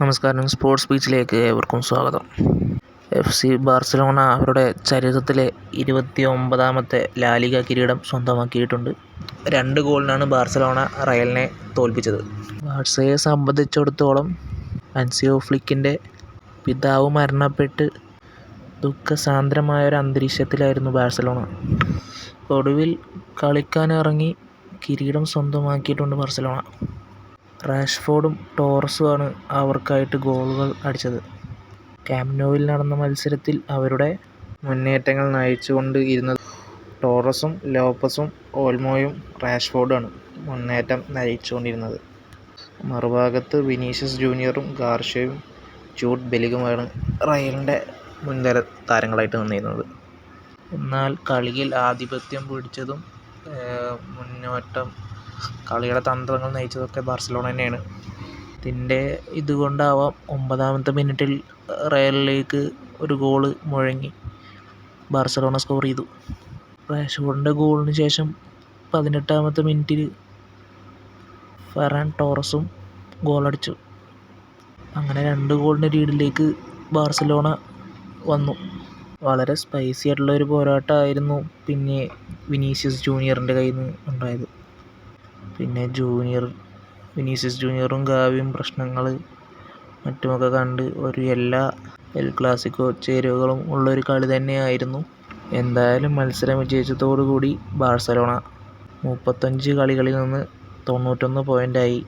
നമസ്കാരം. സ്പോർട്സ് ബീച്ചിലേക്ക് ഏവർക്കും സ്വാഗതം. FC ബാർസലോണ അവരുടെ ചരിത്രത്തിലെ 29ാമത്തെ ലാലിഗ കിരീടം സ്വന്തമാക്കിയിട്ടുണ്ട്. 2 ഗോളിനാണ് ബാർസലോണ റയലിനെ തോൽപ്പിച്ചത്. ബാഴ്സയെ സംബന്ധിച്ചിടത്തോളം ഹാൻസി ഫ്ലിക്കിൻ്റെ പിതാവ് മരണപ്പെട്ട് ദുഃഖസാന്ദ്രമായൊരു അന്തരീക്ഷത്തിലായിരുന്നു ബാഴ്സലോണ. ഒടുവിൽ കളിക്കാനിറങ്ങി കിരീടം സ്വന്തമാക്കിയിട്ടുണ്ട് ബാർസലോണ. റാഷ്ഫോർഡും ടോറസുമാണ് അവർക്കായിട്ട് ഗോളുകൾ അടിച്ചത്. ക്യാമ്പ് നൂവിൽ നടന്ന മത്സരത്തിൽ അവരുടെ മുന്നേറ്റങ്ങൾ നയിച്ചുകൊണ്ട് ഇരുന്നത് ടോറസും ലോപ്പസും ഓൾമോയും റാഷ്ഫോർഡുമാണ് മുന്നേറ്റം നയിച്ചുകൊണ്ടിരുന്നത്. മറുഭാഗത്ത് വിനീഷ്യസ് ജൂനിയറും ഗാർഷ്യയും ജൂഡ് ബെല്ലിംഗുമാണ് റയലിൻ്റെ മുൻനിര താരങ്ങളായിട്ട് നിന്നിരുന്നത്. എന്നാൽ കളിയിൽ ആധിപത്യം പിടിച്ചതും മുന്നോട്ടം കളിയുടെ തന്ത്രങ്ങൾ നയിച്ചതൊക്കെ ബാർസലോണ തന്നെയാണ്. ഇതുകൊണ്ടാവാം 9ാമത്തെ മിനിറ്റിൽ റയലിലേക്ക് ഒരു ഗോള് മുഴങ്ങി ബാർസലോണ സ്കോർ ചെയ്തു. റാഷ്ഫോർഡിൻ്റെ ഗോളിന് ശേഷം 18ാമത്തെ മിനിറ്റിൽ ഫെറാൻ ടോറസും ഗോളടിച്ചു. അങ്ങനെ 2 ഗോളിൻ്റെ ലീഡിലേക്ക് ബാർസലോണ വന്നു. വളരെ സ്പൈസി ആയിട്ടുള്ള ഒരു പോരാട്ടമായിരുന്നു പിന്നെ വിനീഷ്യസ് ജൂനിയറിൻ്റെ കയ്യിൽ നിന്ന് ഉണ്ടായത്. പിന്നെ വിനീഷ്യസ് ജൂനിയറും ഗാവിയും പ്രശ്നങ്ങൾ മറ്റുമൊക്കെ കണ്ട് ഒരു എൽ ക്ലാസിക്കോ ചേരുവകളും ഉള്ളൊരു കളി തന്നെയായിരുന്നു. എന്തായാലും മത്സരം വിജയിച്ചതോടുകൂടി ബാർസലോണ 35 കളികളിൽ നിന്ന് 91 പോയിൻ്റായി.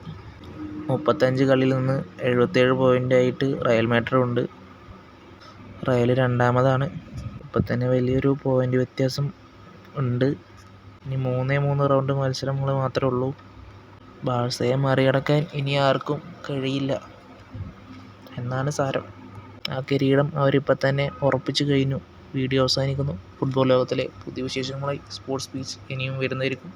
35 കളിയിൽ നിന്ന് 77 പോയിൻ്റായിട്ട് റയൽ മാഡ്രിഡ് ഉണ്ട്. റയൽ 2ാമതാണ്. ഇപ്പം തന്നെ വലിയൊരു പോയിൻ്റ് വ്യത്യാസം ഉണ്ട്. ഇനി 3 റൗണ്ട് മത്സരങ്ങൾ മാത്രമേ ഉള്ളൂ. ബാഴ്സയെ മറികടക്കാൻ ഇനി ആർക്കും കഴിയില്ല എന്നാണ് സാരം. ആ കിരീടം അവരിപ്പം തന്നെ ഉറപ്പിച്ചു കഴിഞ്ഞു. വീഡിയോ അവസാനിക്കുന്നു. ഫുട്ബോൾ ലോകത്തിലെ പുതിയ വിശേഷങ്ങളുമായി സ്പോർട്സ് ബീച്ച് ഇനിയും വരുന്നതായിരിക്കും.